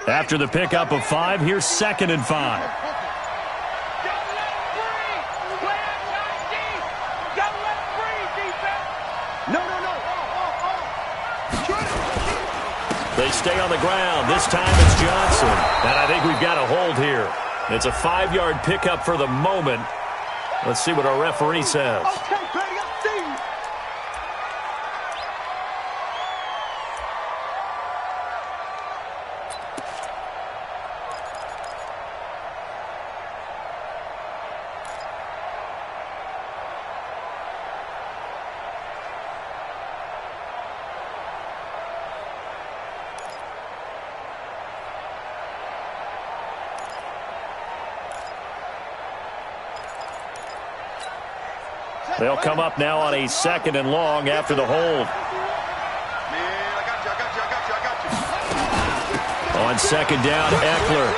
After the pickup of 5, here's 2nd and 5. They stay on the ground. This time it's Johnson. And I think we've got a hold here. It's a 5-yard pickup for the moment. Let's see what our referee says. They'll come up now on a 2nd and long after the hold. On 2nd down, Eckler.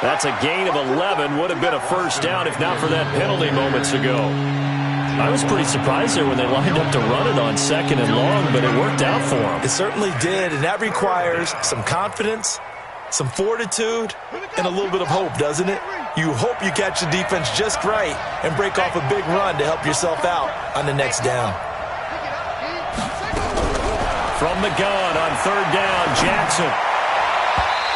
That's a gain of 11. Would have been a first down if not for that penalty moments ago. I was pretty surprised there when they lined up to run it on 2nd and long, but it worked out for them. It certainly did, and that requires some confidence, some fortitude, and a little bit of hope, doesn't it? You hope you catch the defense just right and break off a big run to help yourself out on the next down. From the gun on 3rd down, Jackson.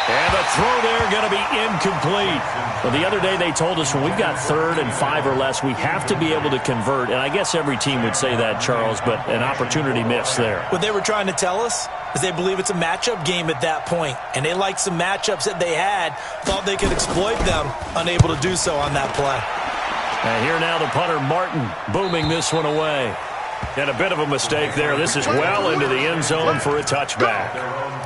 And the throw there going to be incomplete. Well, the other day they told us when we've got 3rd and 5 or less, we have to be able to convert. And I guess every team would say that, Charles, but an opportunity missed there. What they were trying to tell us is they believe it's a matchup game at that point. And they liked some matchups that they had, thought they could exploit them, unable to do so on that play. And here now the punter, Martin, booming this one away. And a bit of a mistake there. This is well into the end zone for a touchback.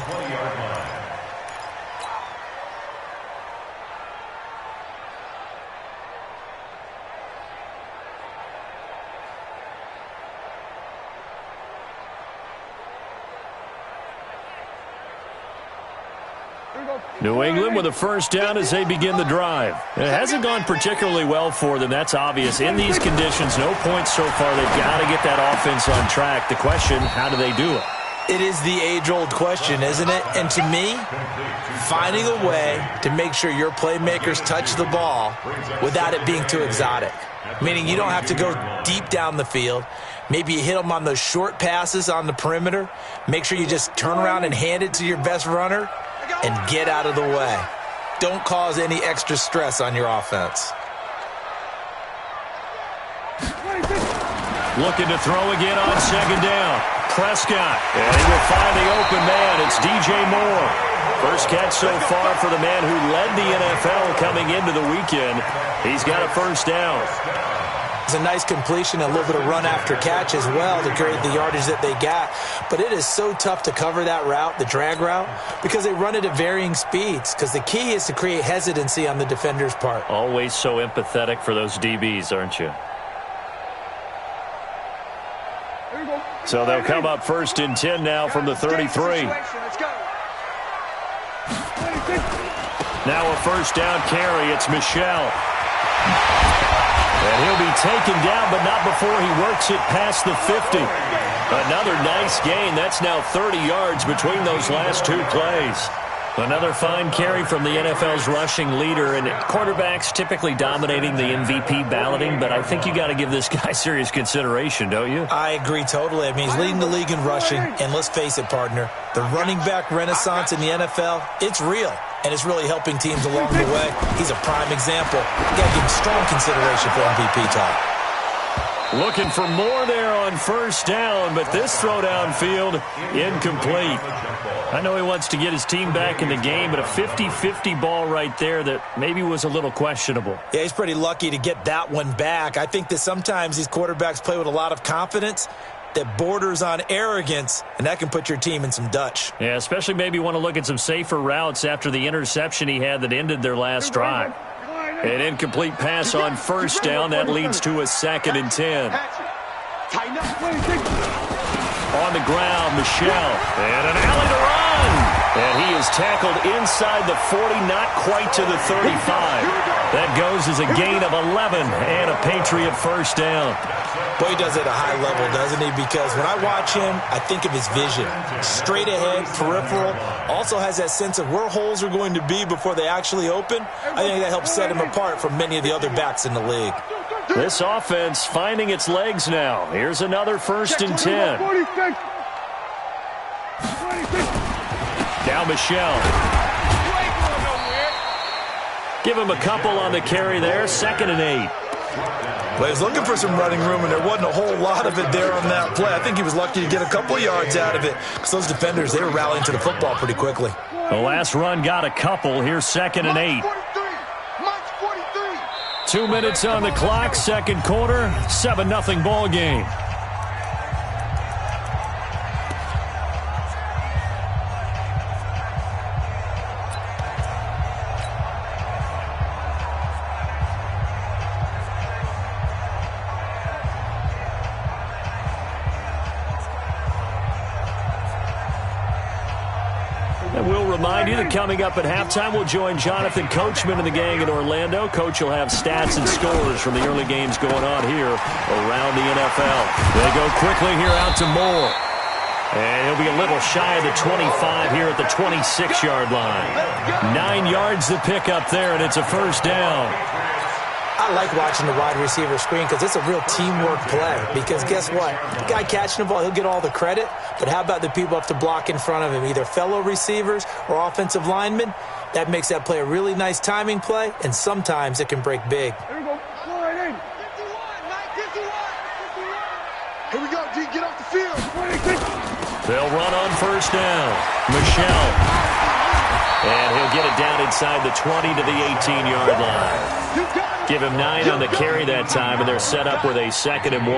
New England with a first down as they begin the drive. It hasn't gone particularly well for them. That's obvious. In these conditions, no points so far. They've got to get that offense on track. The question, how do they do it? It is the age-old question, isn't it? And to me, finding a way to make sure your playmakers touch the ball without it being too exotic. Meaning you don't have to go deep down the field. Maybe you hit them on those short passes on the perimeter. Make sure you just turn around and hand it to your best runner and get out of the way. Don't cause any extra stress on your offense. Looking to throw again on 2nd down. Prescott. And he will find the open man. It's DJ Moore. First catch so far for the man who led the NFL coming into the weekend. He's got a first down. It's a nice completion, a little bit of run after catch as well to create the yardage that they got. But it is so tough to cover that route, the drag route, because they run it at varying speeds. Because the key is to create hesitancy on the defender's part. Always so empathetic for those DBs, aren't you? So they'll come up 1st and 10 now from the 33. Now a first down carry. It's Michel. And he'll be taken down, but not before he works it past the 50. Another nice gain. That's now 30 yards between those last 2 plays. Another fine carry from the NFL's rushing leader, and quarterbacks typically dominating the MVP balloting, but I think you got to give this guy serious consideration, don't you? I agree totally. I mean, he's leading the league in rushing, and let's face it, partner, the running back renaissance in the NFL, it's real, and it's really helping teams along the way. He's a prime example. You got to give him strong consideration for MVP talk. Looking for more there on first down, but this throw downfield incomplete. I know he wants to get his team back in the game, but a 50-50 ball right there that maybe was a little questionable. Yeah, he's pretty lucky to get that one back. I think that sometimes these quarterbacks play with a lot of confidence that borders on arrogance, and that can put your team in some Dutch. Yeah, especially maybe want to look at some safer routes after the interception he had that ended their last drive. An incomplete pass on first down. That leads to a 2nd and 10. On the ground, Michel. And an alley to run. And he is tackled inside the 40, not quite to the 35. That goes as a gain of 11 and a Patriot first down. Boy, he does it at a high level, doesn't he? Because when I watch him, I think of his vision. Straight ahead, peripheral. Also has that sense of where holes are going to be before they actually open. I think that helps set him apart from many of the other backs in the league. This offense finding its legs now. Here's another 1st and 10. Now Michel. Give him a couple on the carry there. 2nd and 8. Well, he was looking for some running room, and there wasn't a whole lot of it there on that play. I think he was lucky to get a couple of yards out of it because those defenders, they were rallying to the football pretty quickly. The last run got a couple. Here's 2nd and 8. 2 minutes on the clock, 2nd quarter, 7-0 ball game. Remind you that coming up at halftime, we'll join Jonathan Coachman and the gang in Orlando. Coach will have stats and scores from the early games going on here around the NFL. They go quickly here out to Moore. And he'll be a little shy of the 25 here at the 26-yard line. 9 yards to pick up there, and it's a first down. I like watching the wide receiver screen because it's a real teamwork play. Because guess what? The guy catching the ball, he'll get all the credit. But how about the people up to block in front of him, either fellow receivers or offensive linemen? That makes that play a really nice timing play, and sometimes it can break big. Here we go. Go right in. 51. Here we go, D. Get off the field. They'll run on first down. Michel. And he'll get it down inside the 20 to the 18-yard line. Give him 9 on the carry that time, and they're set up with a 2nd and 1.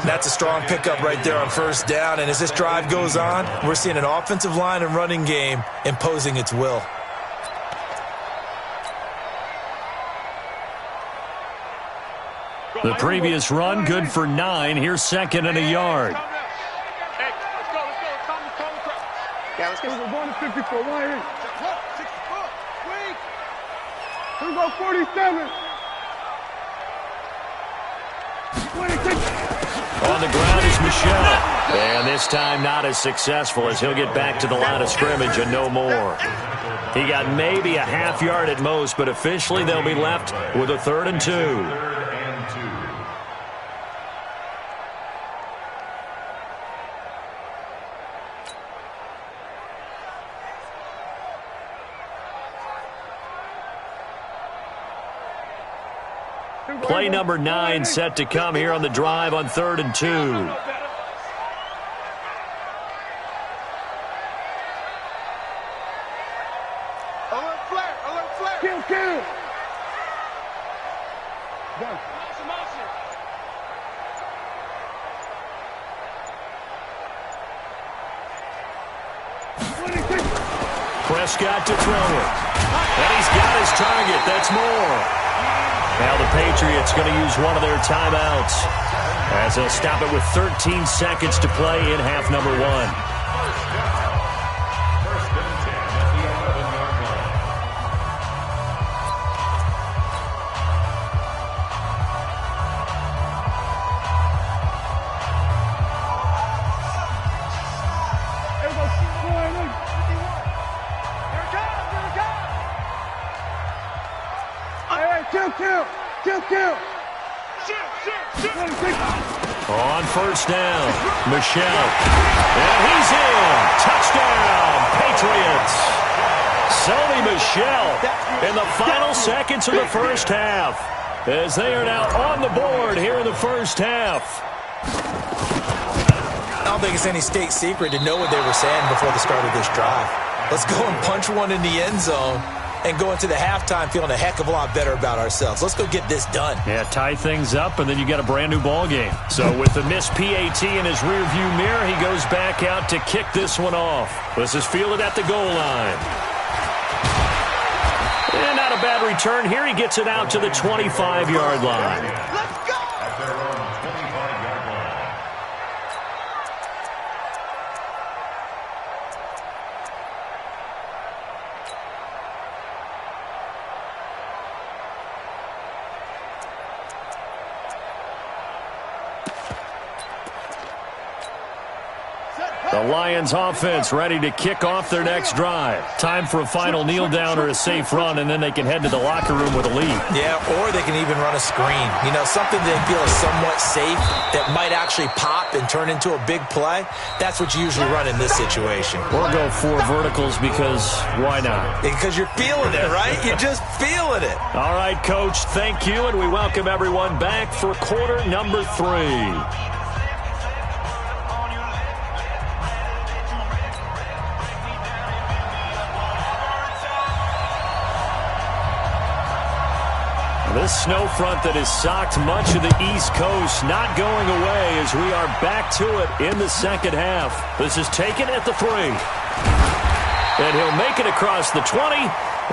That's a strong pickup right there on first down, and as this drive goes on, we're seeing an offensive line and running game imposing its will. The previous run, good for 9. Here's 2nd and a yard. Hey, let's go. Yeah, let's go. We're going to 54. Right here. 64. Wait. Here we go, 47. 26. On the ground is Michel. And this time not as successful as he'll get back to the line of scrimmage and no more. He got maybe a half yard at most, but officially they'll be left with a 3rd and 2. Play number 9 set to come here on the drive on 3rd and 2. Alert flat. Kill. Go. Prescott to throw it. And he's got his target. That's Moore. Now the Patriots going to use one of their timeouts as they'll stop it with 13 seconds to play in half number 1. Kill. On first down, Michel. And he's in. Touchdown, Patriots. Sony Michel in the final seconds of the first half as they are now on the board here in the first half. I don't think it's any state secret to know what they were saying before the start of this drive. Let's go and punch one in the end zone and go into the halftime feeling a heck of a lot better about ourselves. Let's go get this done. Yeah, tie things up, and then you get a brand-new ball game. So with the missed PAT in his rearview mirror, he goes back out to kick this one off. This is fielded at the goal line. And not a bad return here. He gets it out to the 25-yard line. Let's go! The Lions offense ready to kick off their next drive. Time for a final kneel down or a safe run, and then they can head to the locker room with a lead. Yeah, or they can even run a screen. You know, something they feel is somewhat safe that might actually pop and turn into a big play. That's what you usually run in this situation. Or go 4 verticals because why not? Because you're feeling it, right? You're just feeling it. All right, Coach, thank you, and we welcome everyone back for quarter number 3. This snow front that has socked much of the East Coast not going away as we are back to it in the second half. This is taken at the 3. And he'll make it across the 20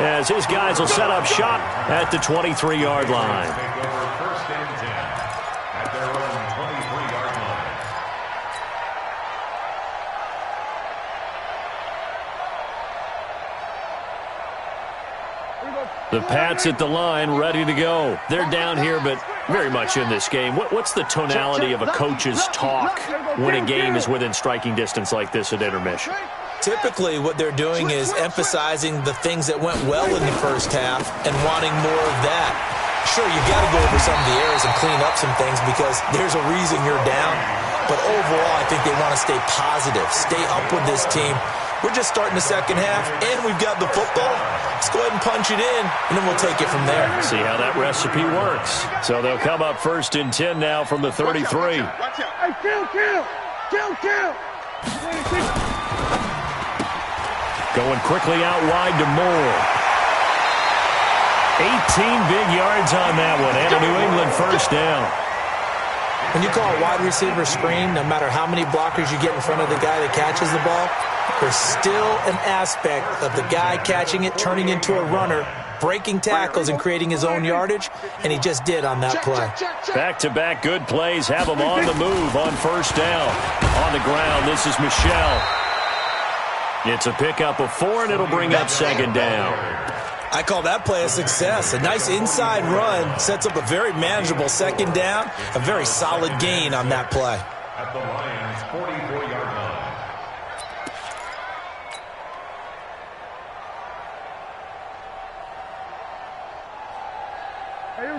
as his guys will set up shop at the 23-yard line. First and 10 at their own 23-yard line. The Pats at the line, ready to go. They're down here, but very much in this game. What's the tonality of a coach's talk when a game is within striking distance like this at intermission? Typically, what they're doing is emphasizing the things that went well in the first half and wanting more of that. Sure, you've got to go over some of the errors and clean up some things because there's a reason you're down. But overall, I think they want to stay positive, stay up with this team. We're just starting the second half, and we've got the football. Let's go ahead and punch it in, and then we'll take it from there. See how that recipe works. So they'll come up first and 10 now from the 33. Watch out. Hey, kill. Going quickly out wide to Moore. 18 big yards on that one, and a New England first down. When you call a wide receiver screen, no matter how many blockers you get in front of the guy that catches the ball, there's still an aspect of the guy catching it, turning into a runner, breaking tackles and creating his own yardage, and he just did on that play. Back-to-back good plays have him on the move on first down. On the ground, this is Michel. It's a pickup of 4, and it'll bring up second down. I call that play a success. A nice inside run sets up a very manageable second down, a very solid gain on that play. At the Lions' 44-yard line.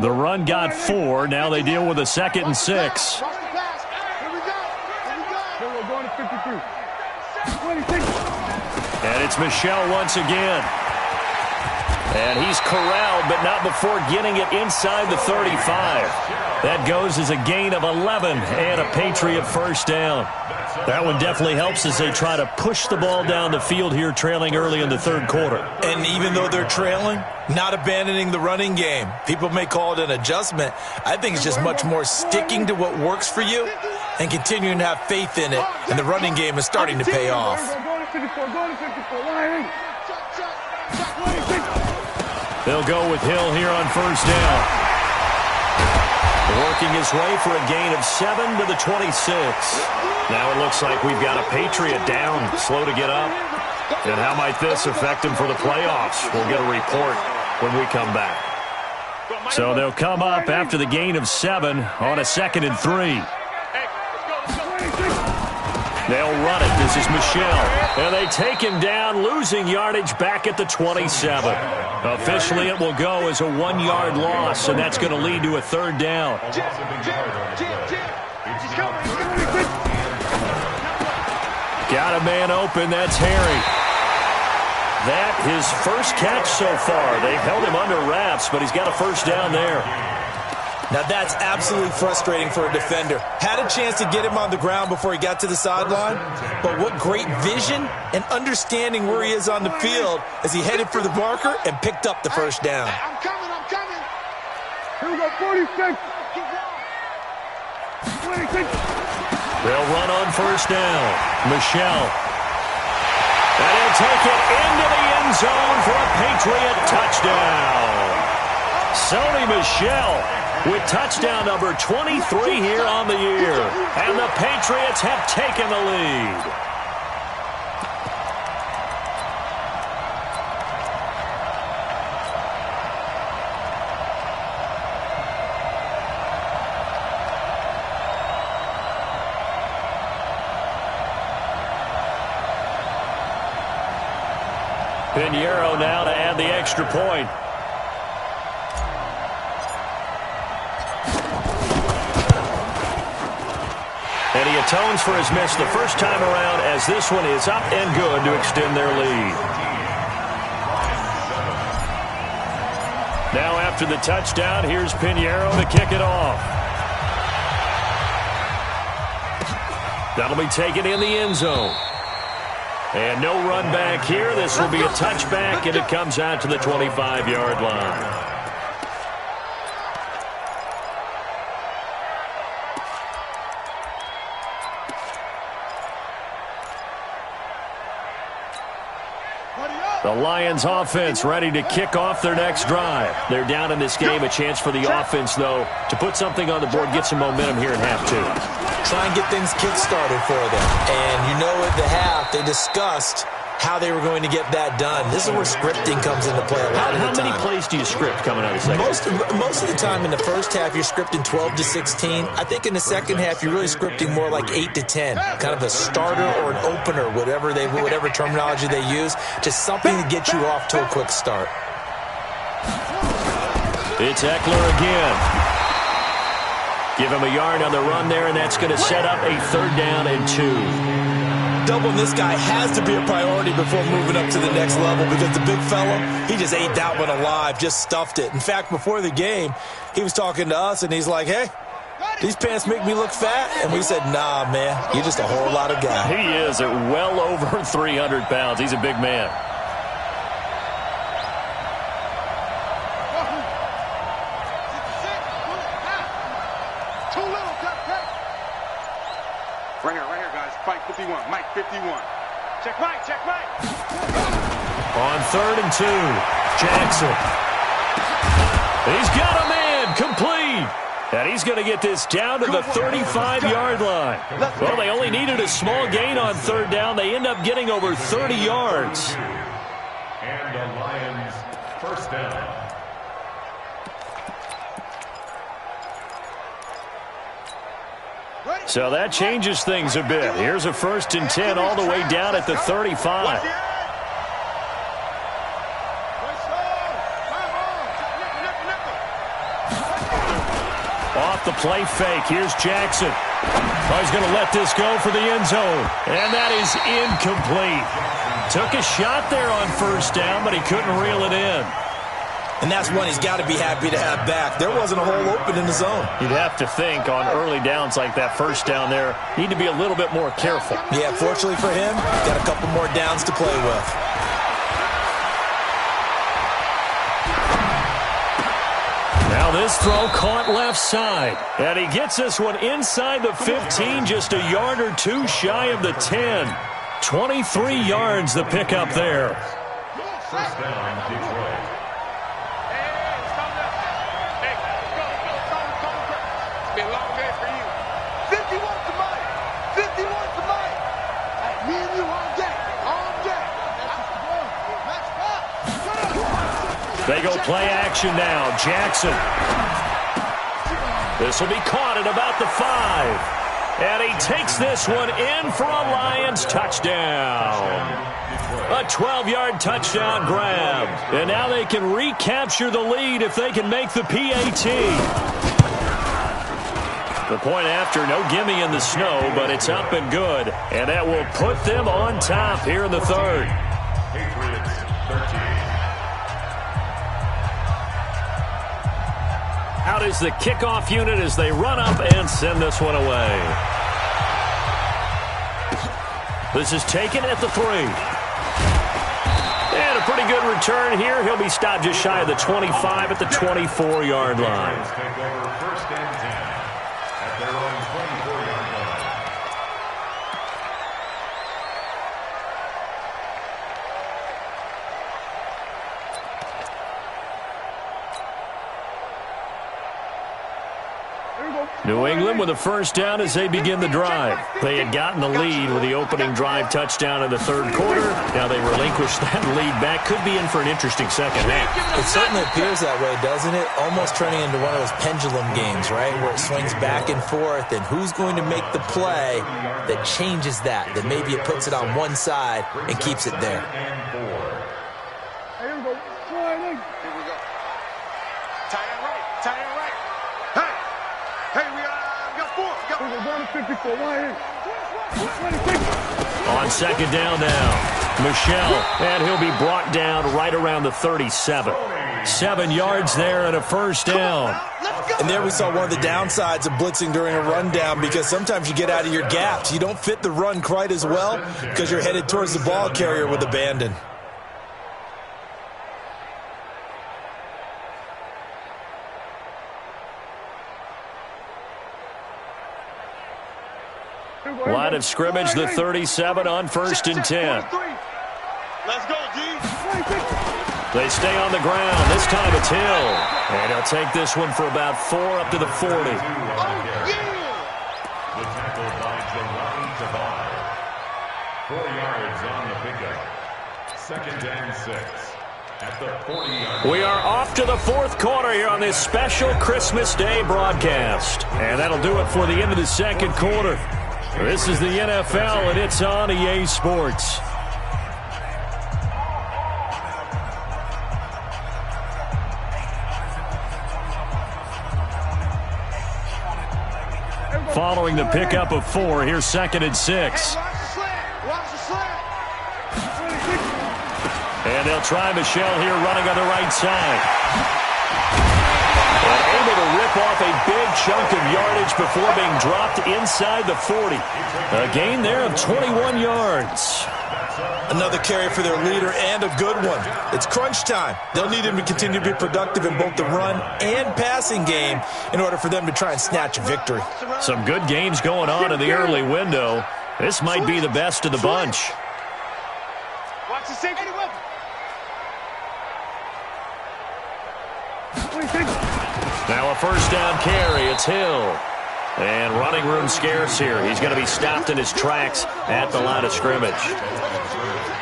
The run got 4. Now they deal with a 2nd and 6. Here we go. We're going to 53. 26. And it's Michel once again. And he's corralled, but not before getting it inside the 35. That goes as a gain of 11 and a Patriot first down. That one definitely helps as they try to push the ball down the field here, trailing early in the third quarter. And even though they're trailing, not abandoning the running game. People may call it an adjustment. I think it's just much more sticking to what works for you and continuing to have faith in it. And the running game is starting to pay off. They'll go with Hill here on first down. Working his way for a gain of 7 to the 26. Now it looks like we've got a Patriot down, slow to get up. And how might this affect him for the playoffs? We'll get a report when we come back. So they'll come up after the gain of 7 on a 2nd and 3. They'll run it. This is Michel. And they take him down, losing yardage back at the 27. Officially, it will go as a 1-yard loss, and that's going to lead to a 3rd down. Got a man open. That's Harry. That his first catch so far. They've held him under wraps, but he's got a first down there. Now that's absolutely frustrating for a defender. Had a chance to get him on the ground before he got to the sideline, but what great vision and understanding where he is on the field as he headed for the marker and picked up the first down. I'm coming. Here we go, 46. 26. They'll run on first down. Michel. And he'll take it into the end zone for a Patriot touchdown. Sony Michel with touchdown number 23 here on the year. And the Patriots have taken the lead. Pinheiro now to add the extra point. And he atones for his miss the first time around, as this one is up and good to extend their lead. Now after the touchdown, here's Pinheiro to kick it off. That'll be taken in the end zone. And no run back here. This will be a touchback, and it comes out to the 25-yard line. The Lions offense ready to kick off their next drive. They're down in this game. A chance for the offense, though, to put something on the board, get some momentum here in half two. Try and get things kick-started for them. And you know at the half, they discussed how they were going to get that done. This is where scripting comes into play a lot of the time. How many plays do you script coming out of the second? Most of the time in the first half, you're scripting 12 to 16. I think in the second half, you're really scripting more like 8 to 10. Kind of a starter or an opener, whatever terminology they use. Just something to get you off to a quick start. It's Eckler again. Give him a yard on the run there, and that's going to set up a 3rd down and 2. Doubling this guy has to be a priority before moving up to the next level, because the big fella, he just ate that one alive, just stuffed it. In fact, before the game, he was talking to us, and he's like, hey, these pants make me look fat. And we said, nah, man, you're just a whole lot of guy. He is at well over 300 pounds. He's a big man. Mike 51, Mike 51. Check Mike, check Mike. On 3rd and 2, Jackson. He's got a man, complete. And he's going to get this down to the 35-yard line. Well, they only needed a small gain on 3rd down. They end up getting over 30 yards. And the Lions, 1st down. So that changes things a bit. Here's a 1st and 10 all the way down at the 35. Off the play fake. Here's Jackson. Oh, he's going to let this go for the end zone. And that is incomplete. Took a shot there on 1st down, but he couldn't reel it in. And that's one he's got to be happy to have back. There wasn't a hole open in the zone. You'd have to think on early downs like that 1st down there, need to be a little bit more careful. Yeah, fortunately for him, got a couple more downs to play with. Now this throw caught left side. And he gets this one inside the 15, just a yard or 2 shy of the 10. 23 yards the pickup there. 1st down, Detroit. They go play action now. Jackson. This will be caught at about the 5. And he takes this one in for a Lions touchdown. A 12-yard touchdown grab. And now they can recapture the lead if they can make the PAT. The point after, no gimme in the snow, but it's up and good. And that will put them on top here in the 3rd. Patriots, 13. Out is the kickoff unit as they run up and send this one away. This is taken at the 3. And a pretty good return here. He'll be stopped just shy of the 25 at the 24-yard line. Take over 1st and 10 at their own 24-yard line. New England with a 1st down as they begin the drive. They had gotten the lead with the opening drive touchdown in the 3rd quarter. Now they relinquish that lead back. Could be in for an interesting second half. It certainly appears that way, doesn't it? Almost turning into one of those pendulum games, right? Where it swings back and forth, and who's going to make the play that changes that maybe it puts it on one side and keeps it there. 54, wide 26. On second down now, Michelle, and he'll be brought down right around the 37. 7 yards there and a first down. And there we saw one of the downsides of blitzing during a rundown, because sometimes you get out of your gaps. You don't fit the run quite as well because you're headed towards the ball carrier with abandon. Line of scrimmage, the 37 on 1st and 10. Let's go, G. They stay on the ground. This time it's Hill. And he'll take this one for about 4 up to the 40. The tackle by Jerome Tavares. 4 yards on the pickup. 2nd and 6 at the 40-yard. We are off to the 4th quarter here on this special Christmas Day broadcast. And that'll do it for the end of the 2nd quarter. This is the NFL, and it's on EA Sports. Following the pickup of 4, here's 2nd and 6. And they'll try Michelle here running on the right side. And able to rip off a big chunk of yardage before being dropped inside the 40. A gain there of 21 yards. Another carry for their leader, and a good one. It's crunch time. They'll need him to continue to be productive in both the run and passing game in order for them to try and snatch a victory. Some good games going on in the early window. This might be the best of the bunch. Watch the safety. Now a first down carry. It's Hill. And running room scarce here. He's going to be stopped in his tracks at the line of scrimmage.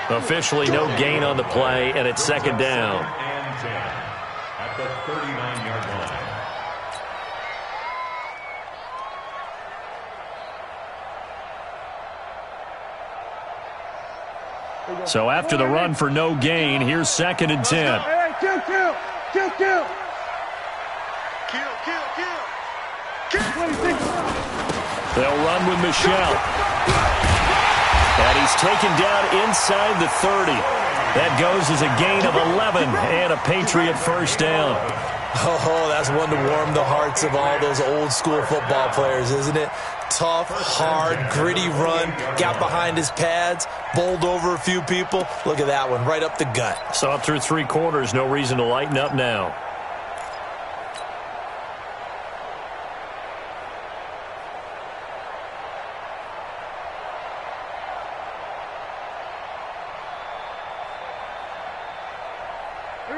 Officially no gain on the play, and it's 2nd down. And 10 at the 39-yard line. So after the run for no gain, here's 2nd and 10. Hey, kill. They'll run with Michelle. And he's taken down inside the 30. That goes as a gain of 11 and a Patriot first down. Oh, that's one to warm the hearts of all those old school football players, isn't it? Tough, hard, gritty run, got behind his pads, bowled over a few people. Look at that one, right up the gut. So up through 3 quarters, no reason to lighten up now.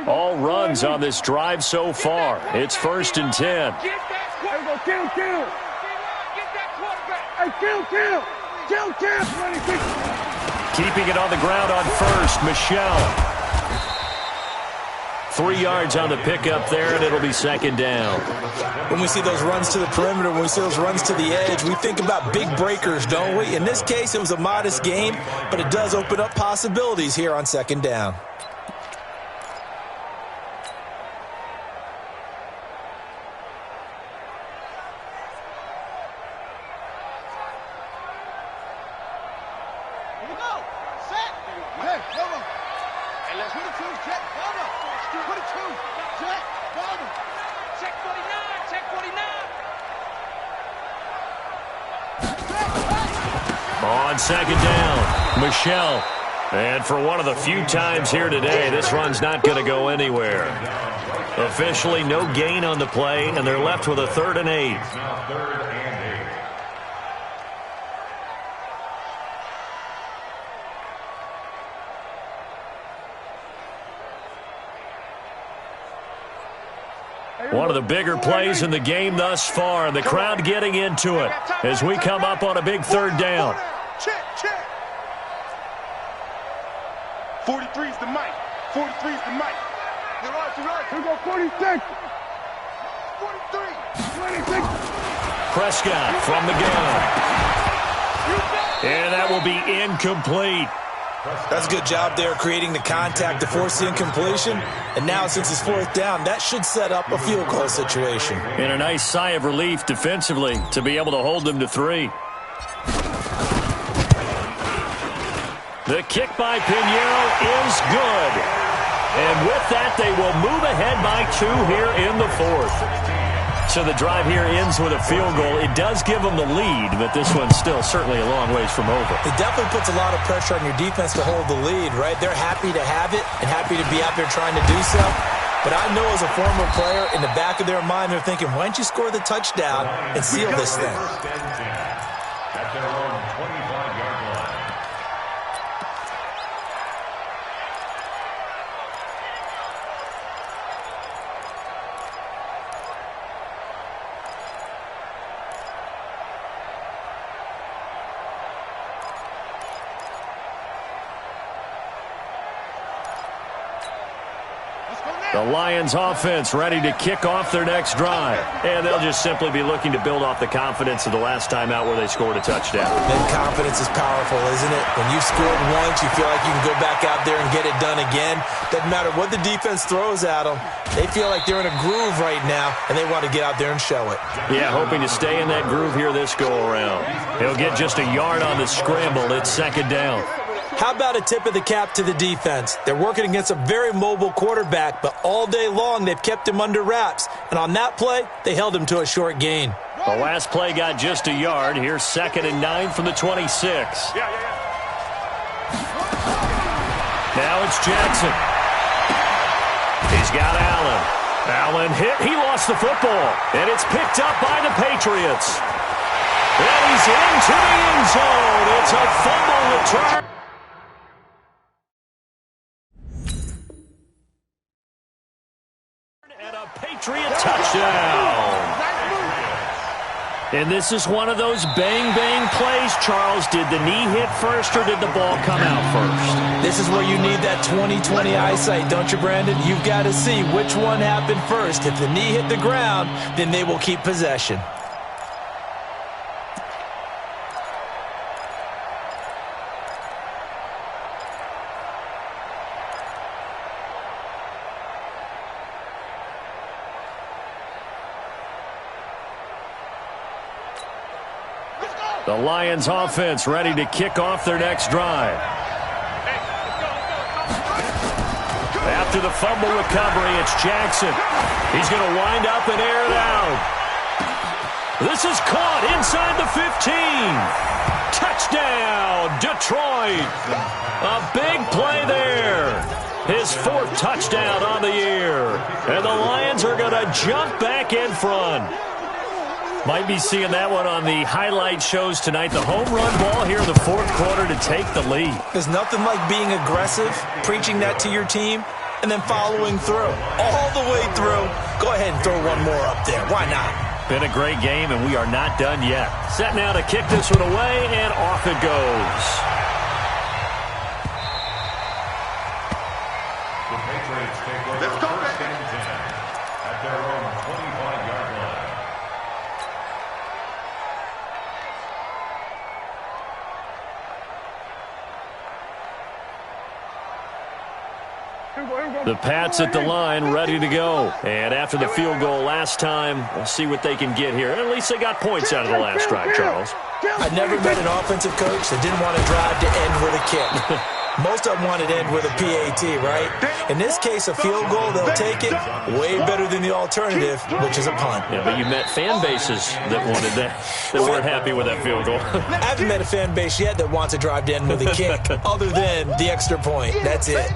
All runs on this drive so far. It's 1st and 10. Keeping it on the ground on 1st, Michelle. 3 yards on the pickup there, and it'll be 2nd down. When we see those runs to the perimeter, when we see those runs to the edge, we think about big breakers, don't we? In this case, it was a modest gain, but it does open up possibilities here on 2nd down. On 2nd down, Michelle. And for one of the few times here today, this run's not going to go anywhere. Officially no gain on the play, and they're left with a 3rd and 8. Now 3rd and 8. One of the bigger plays in the game thus far, and the crowd getting into it as we come up on a big 3rd down. Check. 43's the mic. 43's the mic. You're right. Here we go, 46. 43. 26. Prescott from the gun. And that will be incomplete. That's a good job there creating the contact to force the incompletion. And now since it's 4th down, that should set up a field goal situation. And a nice sigh of relief defensively to be able to hold them to 3. The kick by Pinheiro is good. And with that, they will move ahead by 2 here in the 4th. So the drive here ends with a field goal. It does give them the lead, but this one's still certainly a long ways from over. It definitely puts a lot of pressure on your defense to hold the lead, right? They're happy to have it and happy to be out there trying to do so. But I know as a former player, in the back of their mind, they're thinking, why don't you score the touchdown and seal this thing? At their own 25-yard line. The Lions offense ready to kick off their next drive. And they'll just simply be looking to build off the confidence of the last time out where they scored a touchdown. And confidence is powerful, isn't it? When you've scored once, you feel like you can go back out there and get it done again. Doesn't matter what the defense throws at them. They feel like they're in a groove right now, and they want to get out there and show it. Yeah, hoping to stay in that groove here this go-around. He'll get just a yard on the scramble. It's 2nd down. How about a tip of the cap to the defense? They're working against a very mobile quarterback, but all day long they've kept him under wraps. And on that play, they held him to a short gain. The last play got just a yard. Here's 2nd and 9 from the 26. Now it's Jackson. He's got Allen. Allen hit. He lost the football. And it's picked up by the Patriots. And he's into the end zone. It's a fumble return. Patriot touchdown. And this is one of those bang-bang plays, Charles. Did the knee hit first or did the ball come out first? This is where you need that 20/20 eyesight, don't you, Brandon? You've got to see which one happened first. If the knee hit the ground, then they will keep possession. The Lions offense ready to kick off their next drive. After the fumble recovery, it's Jackson. He's going to wind up and air it out. This is caught inside the 15. Touchdown, Detroit. A big play there. His 4th touchdown on the year. And the Lions are going to jump back in front. Might be seeing that one on the highlight shows tonight. The home run ball here in the 4th quarter to take the lead. There's nothing like being aggressive, preaching that to your team, and then following through. All the way through. Go ahead and throw one more up there. Why not? Been a great game, and we are not done yet. Set now to kick this one away, and off it goes. The Patriots take over 1st and 10 at their own 25-yard line. The Pats at the line, ready to go. And after the field goal last time, we'll see what they can get here. At least they got points out of the last drive, Charles. I never met an offensive coach that didn't want to drive to end with a kick. Most of them wanted to end with a PAT, right? In this case, a field goal, they'll take it way better than the alternative, which is a punt. Yeah, but you met fan bases that wanted that weren't happy with that field goal. I haven't met a fan base yet that wants to drive to end with a kick, other than the extra point. That's it.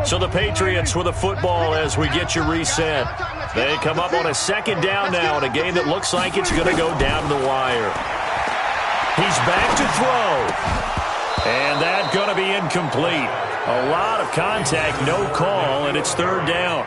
So the Patriots with a football as we get you reset. They come up on a 2nd down now in a game that looks like it's going to go down to the wire. He's back to throw. And that's going to be incomplete. A lot of contact, no call, and it's 3rd down.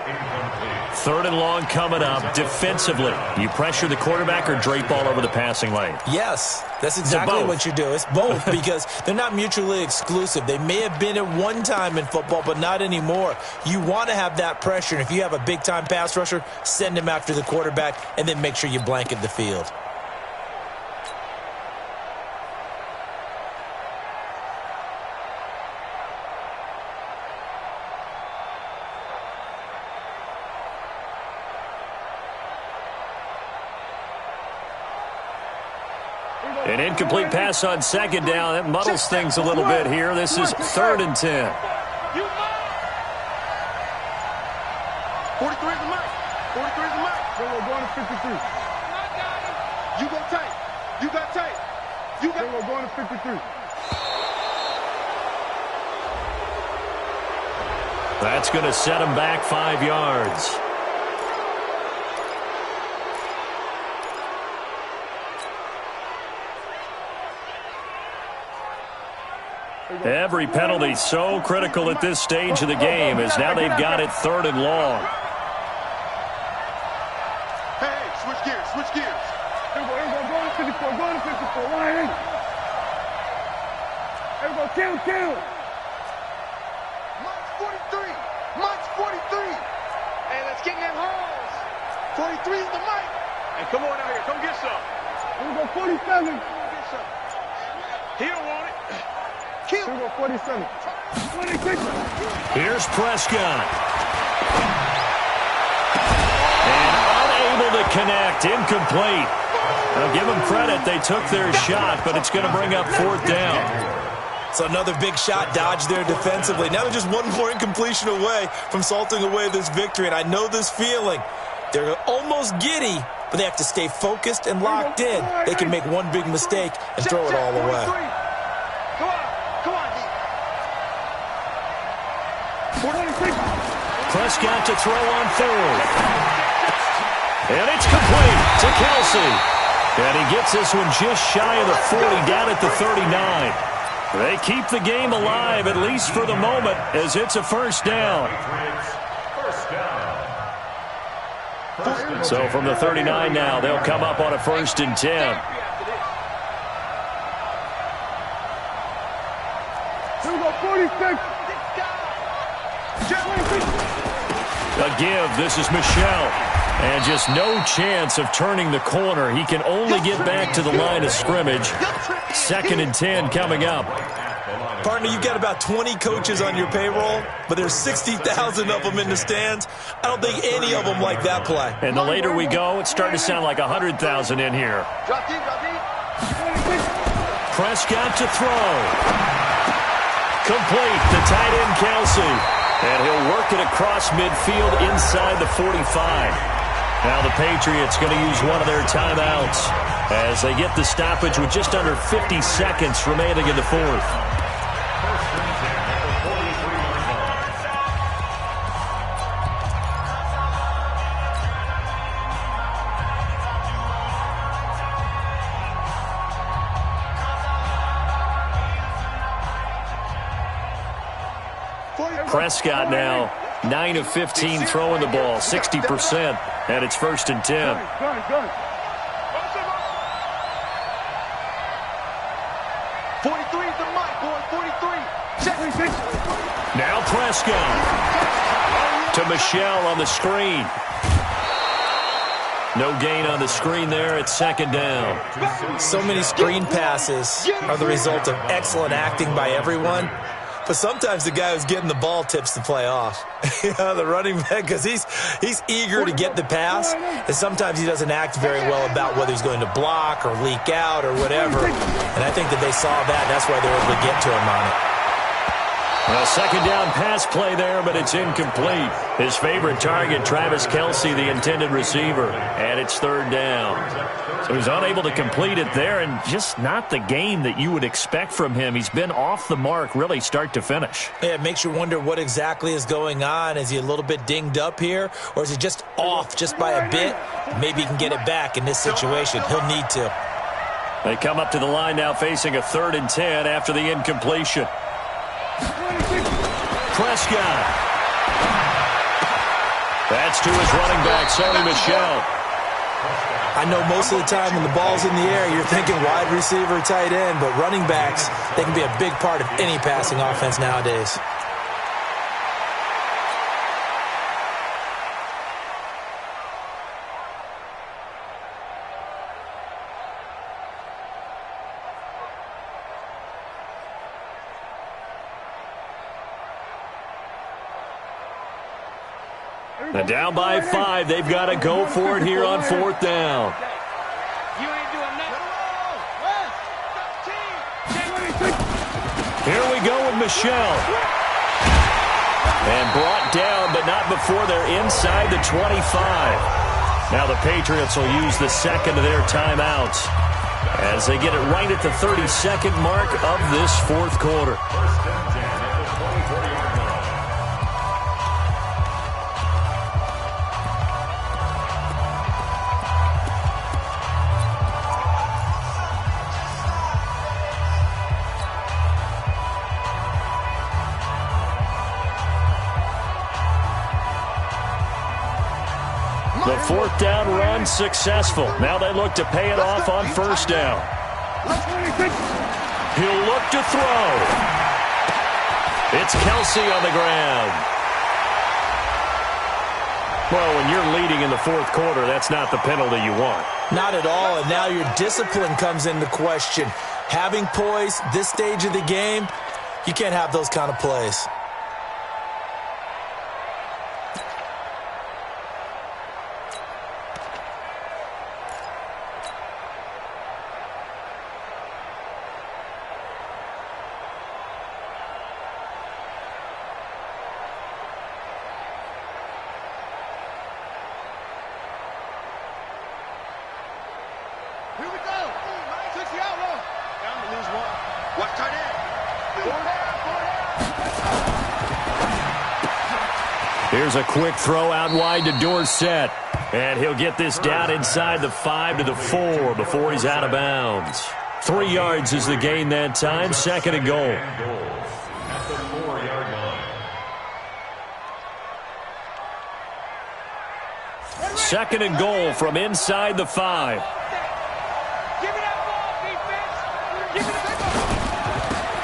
3rd and long coming up. Defensively, you pressure the quarterback or drape all over the passing lane? Yes, that's exactly what you do. It's both because they're not mutually exclusive. They may have been at one time in football, but not anymore. You want to have that pressure, and if you have a big-time pass rusher, send him after the quarterback, and then make sure you blanket the field. An incomplete pass on second down. That muddles things a little bit here. This is 3rd and 10. 43 is the mic. 43 is the mic. We're going to 53. You go tight. You got tight. You got. We're going to 53. That's going to set him back 5 yards. Every penalty so critical at this stage of the game as now they've got it 3rd and long. Hey, switch gears, switch gears. Here we go, go to 54, go to 54, line in. Here we go, kill. Mike's 43, Mike's 43. Hey, let's get in them holes. 43 is the mic. Hey, come on out here, come get some. Here we go, 47. Come get some. He don't want it. Here we go, 47. 26. Here's Prescott. And unable to connect, incomplete. Now give them credit, they took their shot, but it's going to bring up 4th down. So another big shot dodged there defensively. Now they're just one more incompletion away from salting away this victory, and I know this feeling. They're almost giddy, but they have to stay focused and locked in. They can make one big mistake and throw it all away. Prescott to throw on 4th. And it's complete to Kelsey. And he gets this one just shy of the 40, down at the 39. They keep the game alive, at least for the moment, as it's a 1st down. So from the 39 now, they'll come up on a 1st and 10. Here we go, 46. A give, this is Michelle. And just no chance of turning the corner. He can only get back to the line of scrimmage. 2nd and 10 coming up. Partner, you've got about 20 coaches on your payroll, but there's 60,000 of them in the stands. I don't think any of them like that play. And the later we go, it's starting to sound like 100,000 in here. Prescott to throw. Complete to tight end Kelsey. And he'll work it across midfield inside the 45. Now the Patriots going to use one of their timeouts as they get the stoppage with just under 50 seconds remaining in the 4th. Prescott now 9 of 15 throwing the ball, 60%, and it's 1st and 10. Good. 43 is the mic, boy, 43. Now Prescott to Michelle on the screen. No gain on the screen there. It's 2nd down. So many screen passes are the result of excellent acting by everyone. But sometimes the guy who's getting the ball tips the play off. The running back, because he's eager to get the pass, and sometimes he doesn't act very well about whether he's going to block or leak out or whatever. And I think that they saw that, and that's why they were able to get to him on it. A 2nd down pass play there, but it's incomplete. His favorite target, Travis Kelsey, the intended receiver, and it's 3rd down. So he's unable to complete it there, and just not the game that you would expect from him. He's been off the mark, really, start to finish. Yeah, it makes you wonder what exactly is going on. Is he a little bit dinged up here, or is he just off just by a bit? Maybe he can get it back in this situation. He'll need to. They come up to the line now facing a 3rd and 10 after the incompletion. Prescott. That's to his running back, Sonny Michel. I know most of the time when the ball's in the air, you're thinking wide receiver, tight end, but running backs, they can be a big part of any passing offense nowadays. And down by 5, they've got to go for it here on 4th down. You ain't doing nothing. Here we go with Michelle. And brought down, but not before they're inside the 25. Now the Patriots will use the second of their timeouts as they get it right at the 32nd mark of this fourth quarter. The fourth down run successful. Now they look to pay it off on first down. He'll look to throw. It's Kelsey on the ground. Well, when you're leading in the fourth quarter, that's not the penalty you want. Not at all, and now your discipline comes into question. Having poise this stage of the game, you can't have those kind of plays. Here's a quick throw out wide to Dorsett. And he'll get this down inside the 5 to the 4 before he's out of bounds. 3 yards is the gain that time. Second and goal. At the 4-yard line. Second and goal from inside the 5.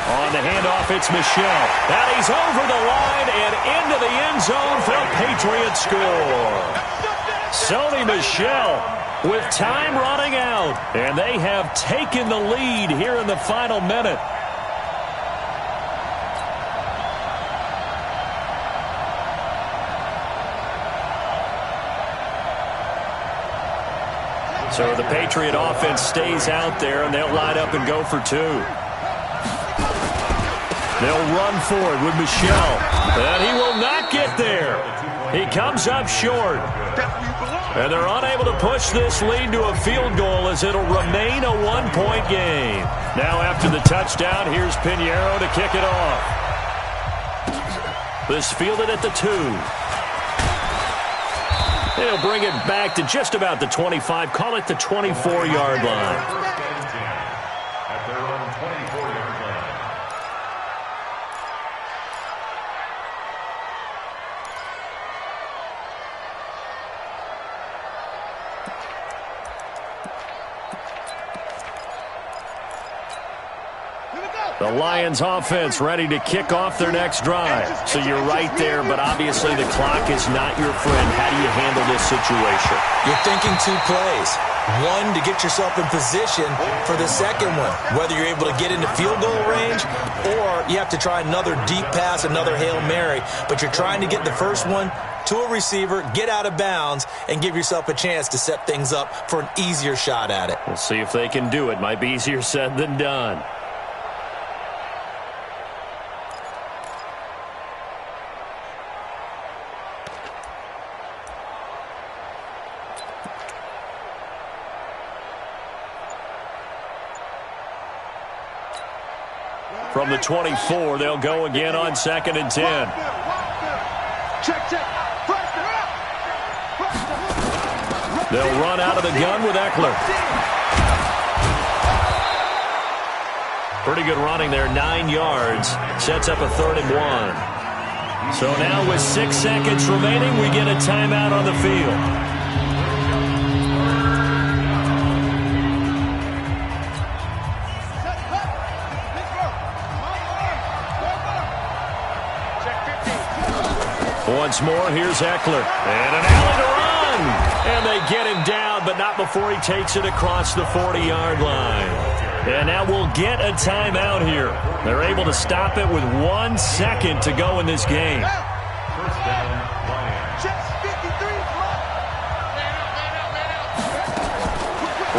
On the handoff, it's Michelle. And he's over the line and into the end zone for a Patriot score. Sony Michel with time running out. And they have taken the lead here in the final minute. So the Patriot offense stays out there, and they'll line up and go for 2. They'll run forward with Michel, and he will not get there. He comes up short. And they're unable to push this lead to a field goal as it'll remain a 1-point game. Now after the touchdown, here's Pinheiro to kick it off. This fielded at the 2. They'll bring it back to just about the 25, call it the 24-yard line. At their own 24-yard line. The Lions offense ready to kick off their next drive. So you're right there, but obviously the clock is not your friend. How do you handle this situation? You're thinking 2 plays. One, to get yourself in position for the second one, whether you're able to get into field goal range or you have to try another deep pass, another Hail Mary. But you're trying to get the first one to a receiver, get out of bounds, and give yourself a chance to set things up for an easier shot at it. We'll see if they can do it. Might be easier said than done. From the 24, they'll go again on 2nd and 10. They'll run out of the gun with Eckler. Pretty good running there, 9 yards. Sets up a 3rd and 1. So now with 6 seconds remaining, we get a timeout on the field. Once more, here's Eckler. And an alley to run. And they get him down, but not before he takes it across the 40-yard line. And now we'll get a timeout here. They're able to stop it with 1 second to go in this game. First down, Lions.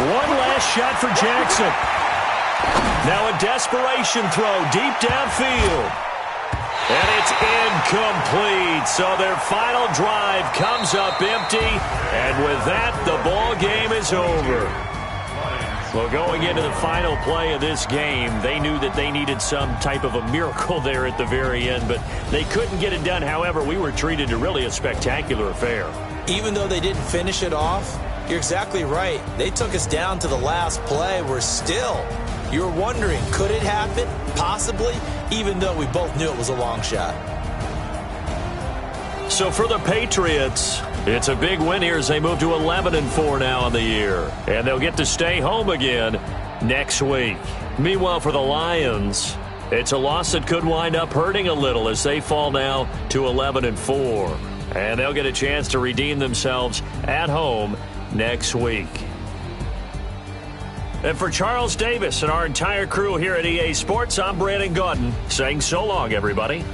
One last shot for Jackson. Now a desperation throw deep downfield. And it's incomplete. So their final drive comes up empty. And with that, the ball game is over. Well, going into the final play of this game, they knew that they needed some type of a miracle there at the very end, but they couldn't get it done. However, we were treated to really a spectacular affair. Even though they didn't finish it off, you're exactly right. They took us down to the last play. We're still, you were wondering, could it happen? Possibly, even though we both knew it was a long shot. So for the Patriots, it's a big win here as they move to 11-4 now on the year. And they'll get to stay home again next week. Meanwhile, for the Lions, it's a loss that could wind up hurting a little as they fall now to 11-4. And they'll get a chance to redeem themselves at home next week. And for Charles Davis and our entire crew here at EA Sports, I'm Brandon Gaudin saying so long, everybody.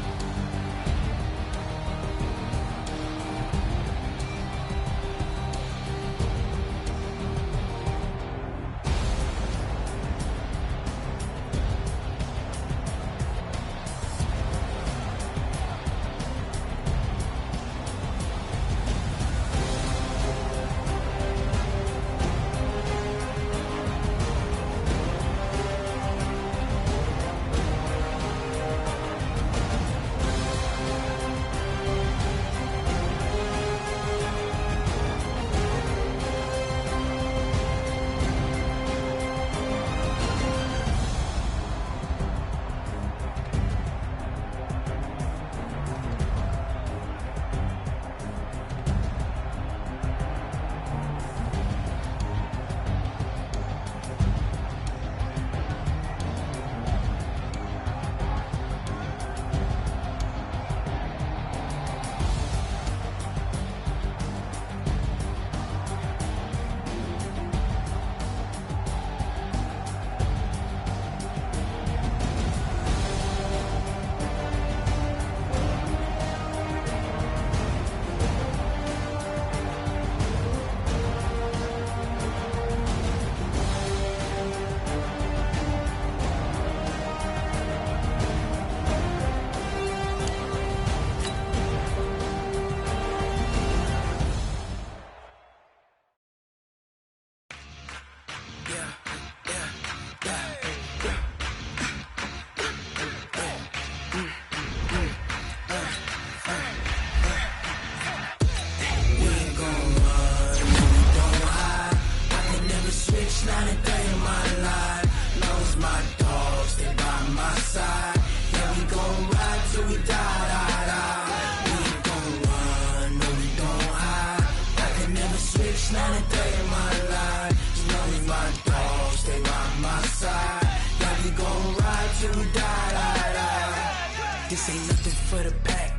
This ain't nothing for the pack.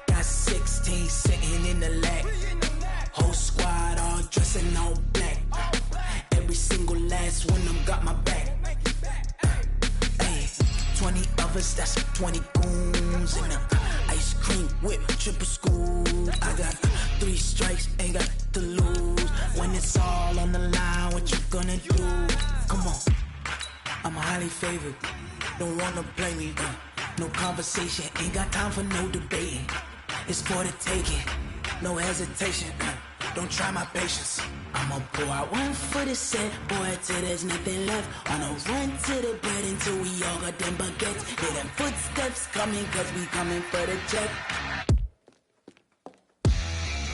Got 16 sitting in the lag. Whole squad all dressing all black. Every single last one of them got my back. Hey, 20 of us, that's 20 goons. And ice cream whip, triple scoop. I got 3 strikes, ain't got to lose. When it's all on the line, what you gonna do? Come on, I'm highly favored. Don't wanna play me, no conversation, ain't got time for no debating. It's for the taking, no hesitation. Don't try my patience. I'ma pour out one for the set, boy, till there's nothing left. On a run to the bread until we all got them baguettes. Hear them footsteps coming, cause we coming for the check.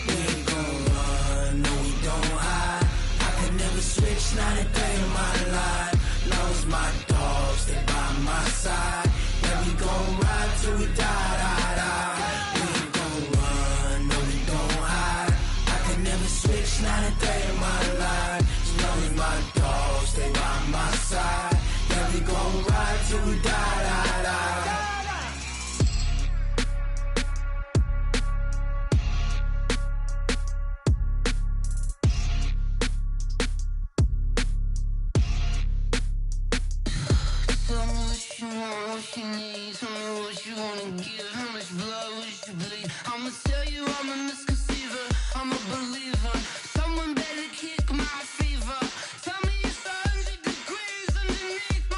We ain't gon' run, no we don't hide. I can never switch, not a day in my life. Long as my dogs stay by my side. Yeah, we gon' ride till we die, die, die. We ain't gon' run, no we don't hide. I can never switch, not a day in my life. As long as my dogs stay by my side. Yeah, we gon' ride till we die, die, die. Tell me what you want, what you need. Tell me what you wanna give. How much blood would you bleed? I'ma tell you I'm a misconceiver. I'm a believer. Someone better kick my fever. Tell me it's 100 degrees underneath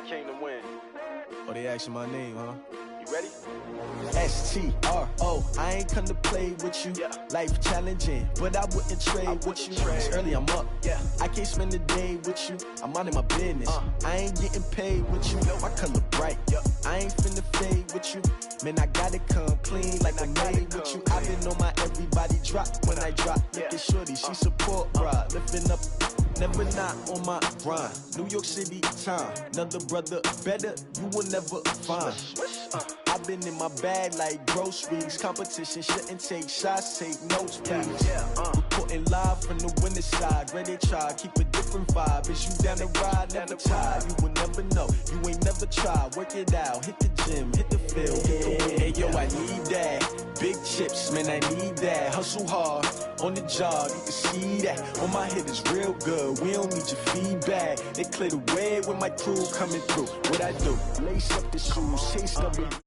I came to win. Oh, they asking my name, huh? You ready? S-T-R-O, I ain't come to play with you. Life challenging, but I wouldn't trade with you. It's early, I'm up. I can't spend the day with you. I'm minding my business. I ain't getting paid with you. My color bright. I ain't finna fade with you. Man, I gotta come clean like I made with you. I've been on my everybody drop when I drop. Look at shorty, she support ride. Lifting up, never not on my grind. New York City time, another brother better, you will never find. I've been in my bag like groceries. Competition shouldn't take shots, take notes, please. Reporting live from the winter side. Ready to try, keep a different vibe. Is you down the ride, never tired. You will never know, you ain't never tried. Work it out, hit the gym, hit the field. Hey yo, I need that. Big chips, man, I need that. Hustle hard, on the job, you can see that. On my head is real good, we don't need your feedback. They clear the way when my crew coming through. What I do, lace up the shoes, chase the